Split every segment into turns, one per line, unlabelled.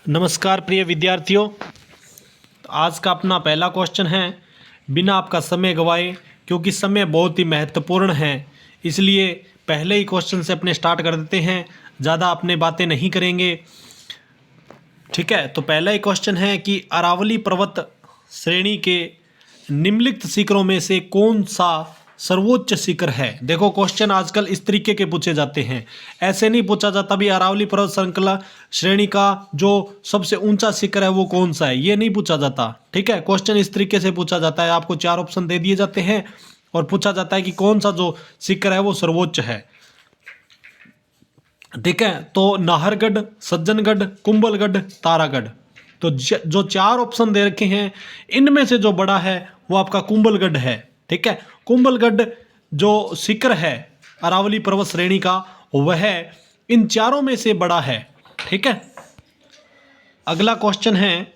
नमस्कार प्रिय विद्यार्थियों। आज का अपना पहला क्वेश्चन है, बिना आपका समय गवाए, क्योंकि समय बहुत ही महत्वपूर्ण है इसलिए पहले ही क्वेश्चन से अपने स्टार्ट कर देते हैं, ज़्यादा अपने बातें नहीं करेंगे। ठीक है, तो पहला ही क्वेश्चन है कि अरावली पर्वत श्रेणी के निम्नलिखित शिखरों में से कौन सा सर्वोच्च शिखर है। देखो क्वेश्चन आजकल इस तरीके के पूछे जाते हैं, ऐसे नहीं पूछा जाता भी अरावली पर्वत श्रृंखला श्रेणी का जो सबसे ऊंचा शिखर है वो कौन सा है, ये नहीं पूछा जाता। ठीक है, क्वेश्चन इस तरीके से पूछा जाता है, आपको 4 ऑप्शन दे दिए जाते हैं और पूछा जाता है कि कौन सा जो शिखर है वो सर्वोच्च है। ठीक है, तो नाहरगढ़, सज्जनगढ़, कुंभलगढ़, तारागढ़। तो जो 4 ऑप्शन दे रखे हैं इनमें से जो बड़ा है वो आपका कुंभलगढ़ है। ठीक है, कुंभलगढ़ जो शिखर है अरावली पर्वत श्रेणी का वह इन चारों में से बड़ा है। ठीक है, अगला क्वेश्चन है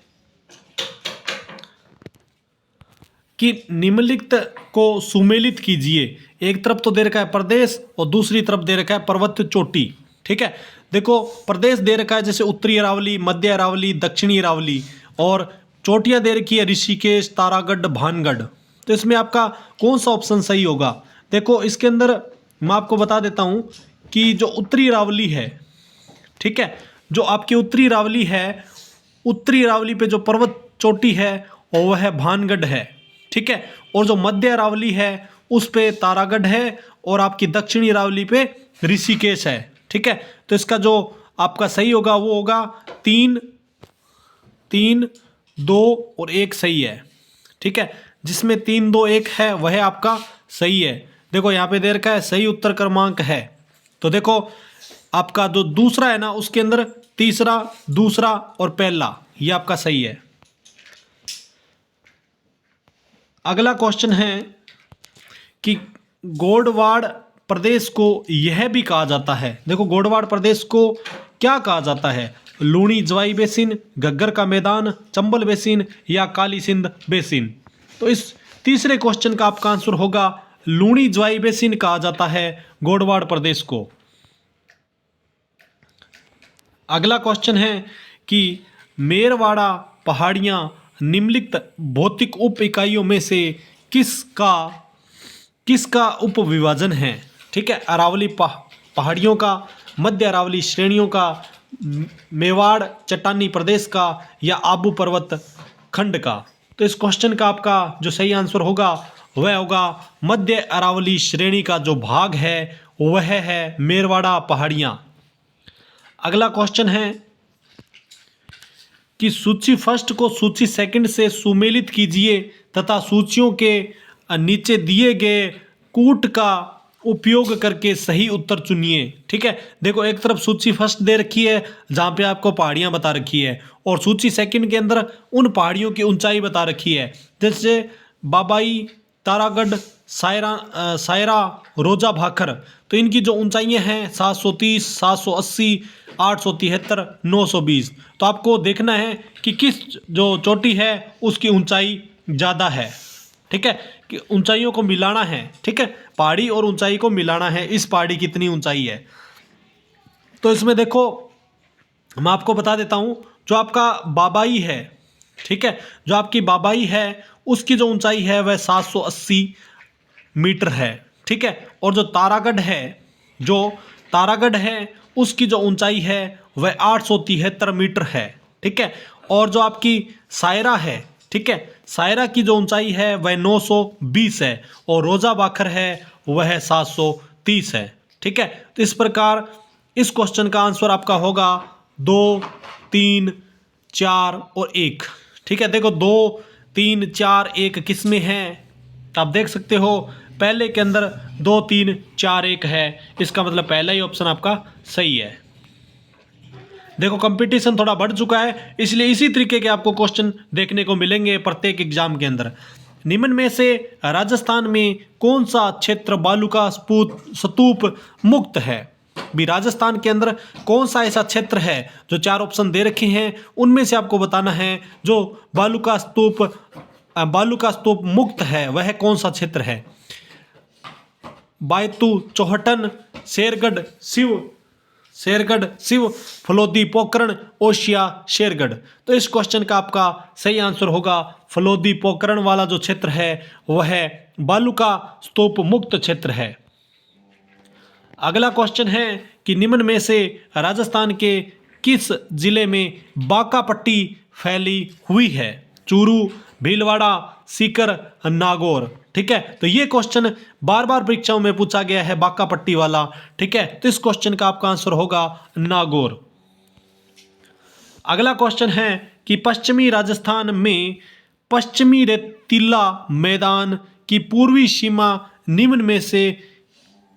कि निम्नलिखित को सुमेलित कीजिए। एक तरफ तो दे रखा है प्रदेश और दूसरी तरफ दे रखा है पर्वत चोटी। ठीक है, देखो प्रदेश दे रखा है जैसे उत्तरी अरावली, मध्य अरावली, दक्षिणी अरावली, और चोटियां दे रखी है ऋषिकेश, तारागढ़, भानगढ़। तो इसमें आपका कौन सा ऑप्शन सही होगा। देखो इसके अंदर मैं आपको बता देता हूं कि जो उत्तरी अरावली है, ठीक है, जो आपकी उत्तरी अरावली है, उत्तरी अरावली पे जो पर्वत चोटी है वह है भानगढ़ है। ठीक है, और जो मध्य अरावली है उस पे तारागढ़ है और आपकी दक्षिणी अरावली पे ऋषिकेश है। ठीक है, तो इसका जो आपका सही होगा वो होगा 3, 3, 2 और 1 सही है। ठीक है, जिसमें 3, 2, 1 है वह आपका सही है। देखो यहाँ पे दे रखा है सही उत्तर क्रमांक है, तो देखो आपका जो दूसरा है ना उसके अंदर तीसरा, दूसरा और पहला ये आपका सही है। अगला क्वेश्चन है कि गोडवाड़ प्रदेश को यह भी कहा जाता है। देखो गोडवाड़ प्रदेश को क्या कहा जाता है, लूणी जवाई बेसिन, घग्गर का मैदान, चंबल बेसिन या काली सिंध बेसिन। तो इस तीसरे क्वेश्चन का आपका आंसर होगा लूणी जवाई बेसिन कहा जाता है गोडवाड़ प्रदेश को। अगला क्वेश्चन है कि मेरवाड़ा पहाड़ियां निम्नलिखित भौतिक उप इकाइयों में से किसका उपविभाजन है। ठीक है, अरावली पहाड़ियों का, मध्य अरावली श्रेणियों का, मेवाड़ चट्टानी प्रदेश का या आबू पर्वत खंड का। तो इस क्वेश्चन का आपका जो सही आंसर होगा वह होगा मध्य अरावली श्रेणी का जो भाग है वह है मेरवाड़ा पहाड़ियां। अगला क्वेश्चन है कि सूची फर्स्ट को सूची सेकंड से सुमेलित कीजिए तथा सूचियों के नीचे दिए गए कूट का उपयोग करके सही उत्तर चुनिए। ठीक है, देखो एक तरफ सूची फर्स्ट दे रखी है जहाँ पे आपको पहाड़ियाँ बता रखी है और सूची सेकंड के अंदर उन पहाड़ियों की ऊंचाई बता रखी है, जैसे बाबाई, तारागढ़, सायरा, रोजा भाखर। तो इनकी जो ऊंचाइयाँ हैं 730, 780, 873, 920। तो आपको देखना है कि किस जो चोटी है उसकी ऊंचाई ज़्यादा है। ठीक है, कि ऊंचाइयों को मिलाना है। ठीक है, पहाड़ी और ऊंचाई को मिलाना है, इस पहाड़ी की कितनी ऊंचाई है। तो इसमें देखो मैं आपको बता देता हूं, जो आपका बाबाई है, ठीक है, जो आपकी बाबाई है उसकी जो ऊंचाई है वह 780 मीटर है। ठीक है, और जो तारागढ़ है उसकी जो ऊंचाई है वह 873 मीटर है। ठीक है, और जो आपकी सायरा है, ठीक है, सायरा की जो ऊंचाई है वह 920 है और रोजा बाखर है वह 730 है। ठीक है, तो इस प्रकार इस क्वेश्चन का आंसर आपका होगा 2, 3, 4 और 1। ठीक है, देखो 2, 3, 4, 1 किस में है, तो आप देख सकते हो पहले के अंदर 2, 3, 4, 1 है, इसका मतलब पहला ही ऑप्शन आपका सही है। देखो कंपटीशन थोड़ा बढ़ चुका है इसलिए इसी तरीके के आपको क्वेश्चन देखने को मिलेंगे प्रत्येक एग्जाम के अंदर। निम्न में से राजस्थान में कौन सा क्षेत्र बालू का स्तूप मुक्त है। भी राजस्थान के अंदर कौन सा ऐसा क्षेत्र है, जो 4 ऑप्शन दे रखे हैं उनमें से आपको बताना है जो बालू का स्तूप मुक्त है वह कौन सा क्षेत्र है। बायतू, चौहटन, शेरगढ़, शेरगढ़, शिव, फलोदी, पोकरण, ओशिया, शेरगढ़। तो इस क्वेश्चन का आपका सही आंसर होगा फलोदी पोकरण वाला जो क्षेत्र है वह बालूका स्तूप मुक्त क्षेत्र है। अगला क्वेश्चन है कि निम्न में से राजस्थान के किस जिले में बांका पट्टी फैली हुई है? चूरू, भीलवाड़ा, सीकर, नागौर। ठीक है, तो ये क्वेश्चन बार बार परीक्षाओं में पूछा गया है, बांका पट्टी वाला। ठीक है, तो इस क्वेश्चन का आपका आंसर होगा नागौर। अगला क्वेश्चन है कि पश्चिमी राजस्थान में पश्चिमी रेतीला मैदान की पूर्वी सीमा निम्न में से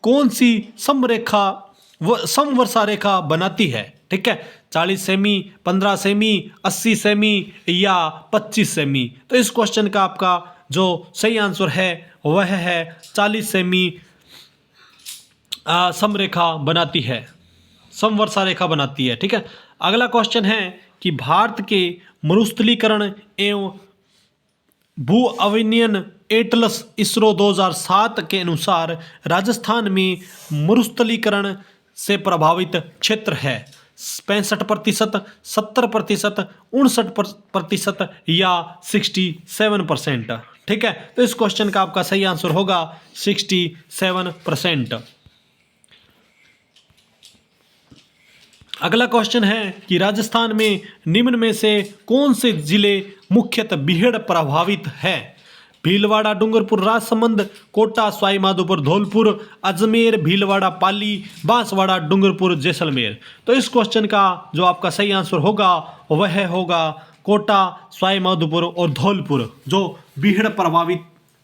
कौन सी समवर्षा रेखा बनाती है? ठीक है, 40 सेमी, 15 सेमी, 80 सेमी या 25 सेमी। तो इस क्वेश्चन का आपका जो सही आंसर है वह है 40 सेमी समरेखा बनाती है, समवर्षा रेखा बनाती है। ठीक है, अगला क्वेश्चन है कि भारत के मरुस्थलीकरण एवं भू अविन्यन एटलस इसरो 2007 के अनुसार राजस्थान में मरुस्थलीकरण से प्रभावित क्षेत्र है 65%, 70%, 59% या 67%। ठीक है, तो इस क्वेश्चन का आपका सही आंसर होगा 67%। अगला क्वेश्चन है कि राजस्थान में निम्न में से कौन से जिले मुख्यतः बीहड़ प्रभावित है? भीलवाड़ा, डूंगरपुर, राजसमंद, कोटा, सवाई माधोपुर, धौलपुर, अजमेर, भीलवाड़ा, पाली, बांसवाड़ा, डूंगरपुर, जैसलमेर। तो इस क्वेश्चन का जो आपका सही आंसर होगा वह होगा कोटा, सवाई माधोपुर और धौलपुर, जो बीहड़ प्रभावित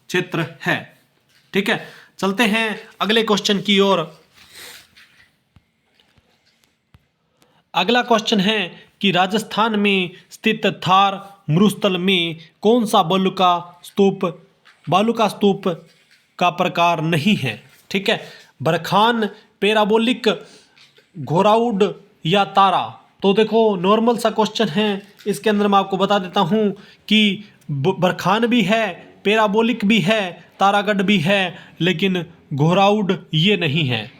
क्षेत्र है। ठीक है, चलते हैं अगले क्वेश्चन की ओर। अगला क्वेश्चन है कि राजस्थान में स्थित थार मरुस्थल में कौन सा बालू का स्तूप का प्रकार नहीं है? ठीक है, बरखान, पैराबोलिक, घोराउड या तारा। तो देखो नॉर्मल सा क्वेश्चन है, इसके अंदर मैं आपको बता देता हूं कि बरखान भी है, पैराबोलिक भी है, तारागढ़ भी है, लेकिन घोराउड ये नहीं है।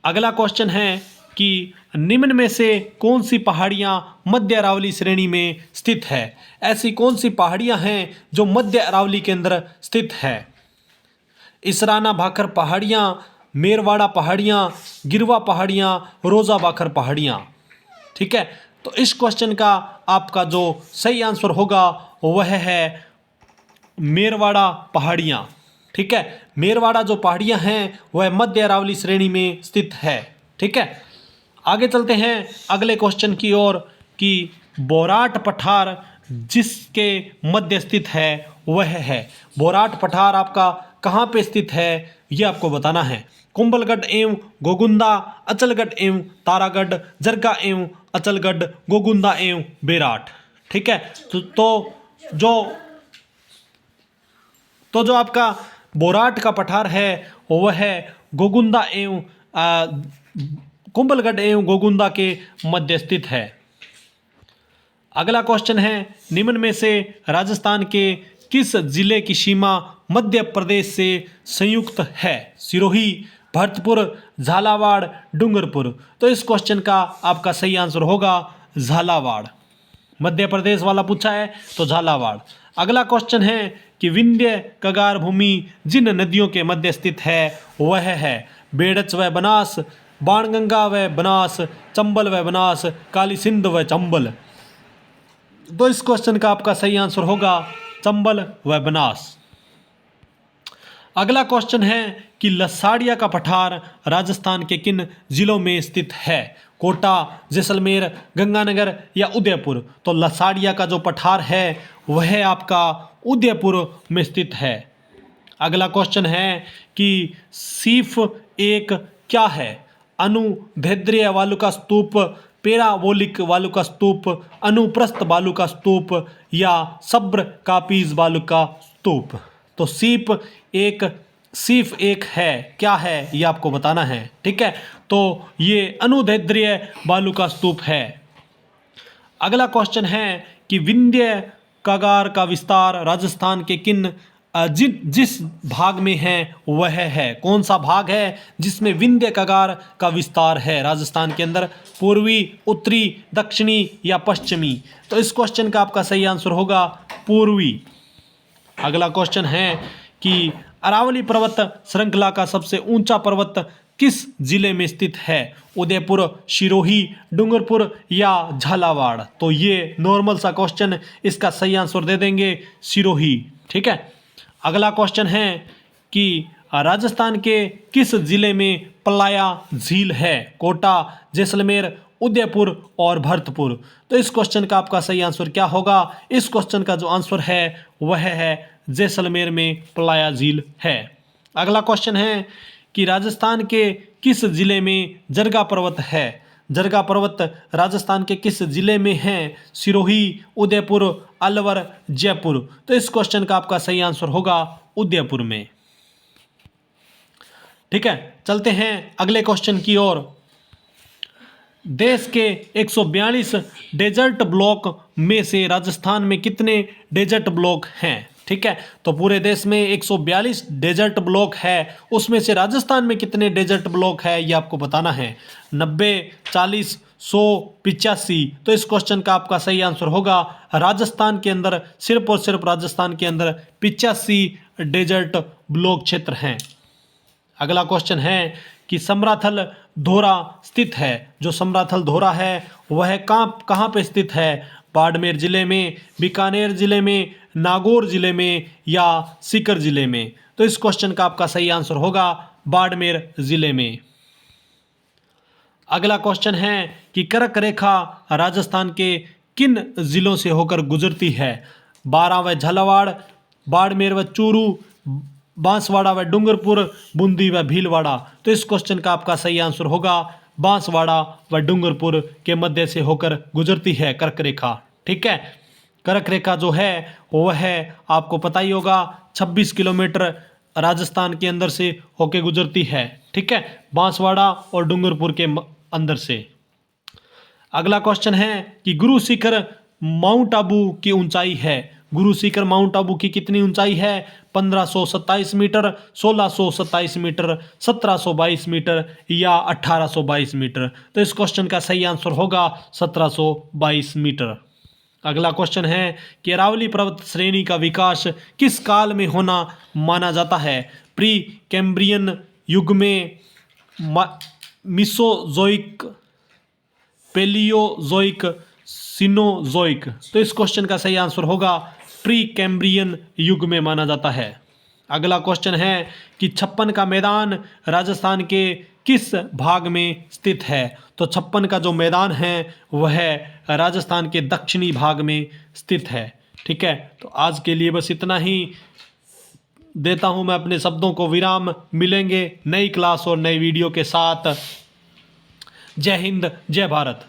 अगला क्वेश्चन है कि निम्न में से कौन सी पहाड़ियां मध्य अरावली श्रेणी में स्थित है? ऐसी कौन सी पहाड़ियां हैं जो मध्य अरावली के अंदर स्थित है? इसराना भाखर पहाड़ियां, मेरवाड़ा पहाड़ियां, गिरवा पहाड़ियां, रोजा भाखर पहाड़ियां। ठीक है, तो इस क्वेश्चन का आपका जो सही आंसर होगा वह है मेरवाड़ा पहाड़ियां। ठीक है, मेरवाड़ा जो पहाड़ियां हैं वह मध्य अरावली श्रेणी में स्थित है। ठीक है, आगे चलते हैं अगले क्वेश्चन की ओर कि बोराट पठार जिसके मध्य स्थित है वह है। बोराट पठार आपका कहाँ पे स्थित है ये आपको बताना है। कुंभलगढ़ एवं गोगुंदा, अचलगढ़ एवं तारागढ़, जरगा एवं अचलगढ़, गोगुंदा एवं बेराट। ठीक है, तो जो आपका बोराट का पठार है वह है गोगुंदा एवं कुंभलगढ़ एवं गोगुंदा के मध्य स्थित है। अगला क्वेश्चन है निम्न में से राजस्थान के किस जिले की सीमा मध्य प्रदेश से संयुक्त है? सिरोही, भरतपुर, झालावाड़, डूंगरपुर। तो इस क्वेश्चन का आपका सही आंसर होगा झालावाड़। मध्य प्रदेश वाला पूछा है तो झालावाड़। अगला क्वेश्चन है कि विंध्य कगार भूमि जिन नदियों के मध्य स्थित है वह है बेड़च व बनास, बाणगंगा व बनास, चंबल व बनास, काली सिंध व चंबल। तो इस क्वेश्चन का आपका सही आंसर होगा चंबल व बनास। अगला क्वेश्चन है कि लसाड़िया का पठार राजस्थान के किन जिलों में स्थित है? कोटा, जैसलमेर, गंगानगर या उदयपुर। तो लसाड़िया का जो पठार है वह आपका उदयपुर में स्थित है। अगला क्वेश्चन है कि सीफ एक क्या है? अनुदैर्ध्य वालुका स्तूप, पैराबोलिक वालुका स्तूप, अनुप्रस्थ वालुका स्तूप या सब्र कापीज वालुका स्तूप। तो सीफ एक है क्या है ये आपको बताना है। ठीक है, तो ये अनुदैर्ध्य वालुका स्तूप है। अगला क्वेश्चन है कि विंध्य कगार का विस्तार राजस्थान के किन जिस भाग में है वह है। कौन सा भाग है जिसमें विंध्य कगार का विस्तार है राजस्थान के अंदर? पूर्वी, उत्तरी, दक्षिणी या पश्चिमी? तो इस क्वेश्चन का आपका सही आंसर होगा पूर्वी। अगला क्वेश्चन है कि अरावली पर्वत श्रृंखला का सबसे ऊंचा पर्वत किस जिले में स्थित है? उदयपुर, सिरोही, डूंगरपुर या झालावाड़? तो ये नॉर्मल सा क्वेश्चन, इसका सही आंसर दे देंगे सिरोही। ठीक है। अगला क्वेश्चन है कि राजस्थान के किस जिले में पलाया झील है? कोटा, जैसलमेर, उदयपुर और भरतपुर? तो इस क्वेश्चन का आपका सही आंसर क्या होगा? इस क्वेश्चन का जो आंसर है वह है जैसलमेर में पलाया झील है। अगला क्वेश्चन है कि राजस्थान के किस जिले में जरगा पर्वत है? जरगा पर्वत राजस्थान के किस जिले में है? सिरोही, उदयपुर, अलवर, जयपुर? तो इस क्वेश्चन का आपका सही आंसर होगा उदयपुर में। ठीक है, चलते हैं अगले क्वेश्चन की ओर। देश के 142 डेजर्ट ब्लॉक में से राजस्थान में कितने डेजर्ट ब्लॉक हैं? ठीक है, तो पूरे देश में 142 डेजर्ट ब्लॉक है, उसमें से राजस्थान में कितने डेजर्ट ब्लॉक है ये आपको बताना है। 90, 40, 100, 85? तो इस क्वेश्चन का आपका सही आंसर होगा राजस्थान के अंदर, सिर्फ और सिर्फ राजस्थान के अंदर 85 डेजर्ट ब्लॉक क्षेत्र हैं। अगला क्वेश्चन है कि समराथल धोरा स्थित है। जो समराथल धोरा है वह कहाँ पे स्थित है? बाड़मेर जिले में, बीकानेर जिले में, नागौर जिले में या सीकर जिले में? तो इस क्वेश्चन का आपका सही आंसर होगा बाड़मेर जिले में। अगला क्वेश्चन है कि कर्क रेखा राजस्थान के किन जिलों से होकर गुजरती है? बारां व झालावाड़, बाड़मेर व चूरू, बांसवाड़ा व डूंगरपुर, बूंदी व भीलवाड़ा? तो इस क्वेश्चन का आपका सही आंसर होगा बांसवाड़ा व डूंगरपुर के मध्य से होकर गुजरती है कर्क रेखा। ठीक है, कर्क रेखा जो है वह है आपको पता ही होगा 26 किलोमीटर राजस्थान के अंदर से होकर गुजरती है। ठीक है, बांसवाड़ा और डूंगरपुर के अंदर से। अगला क्वेश्चन है कि गुरु शिखर माउंट आबू की ऊंचाई है। गुरु शिखर माउंट आबू की कितनी ऊंचाई है? 1527 मीटर, 1627 मीटर, 1722 मीटर या 1822 मीटर? तो इस क्वेश्चन का सही आंसर होगा 1722 मीटर। अगला क्वेश्चन है कि अरावली पर्वत श्रेणी का विकास किस काल में होना माना जाता है? प्री कैम्ब्रियन युग में, मिसोजोइक, पेलियोजोइक, सिनोजोइक? तो इस क्वेश्चन का सही आंसर होगा प्री कैम्ब्रियन युग में माना जाता है। अगला क्वेश्चन है कि 56 का मैदान राजस्थान के किस भाग में स्थित है? तो 56 का जो मैदान है वह राजस्थान के दक्षिणी भाग में स्थित है। ठीक है, तो आज के लिए बस इतना ही देता हूं मैं अपने शब्दों को विराम। मिलेंगे नई क्लास और नई वीडियो के साथ। जय हिंद, जय भारत।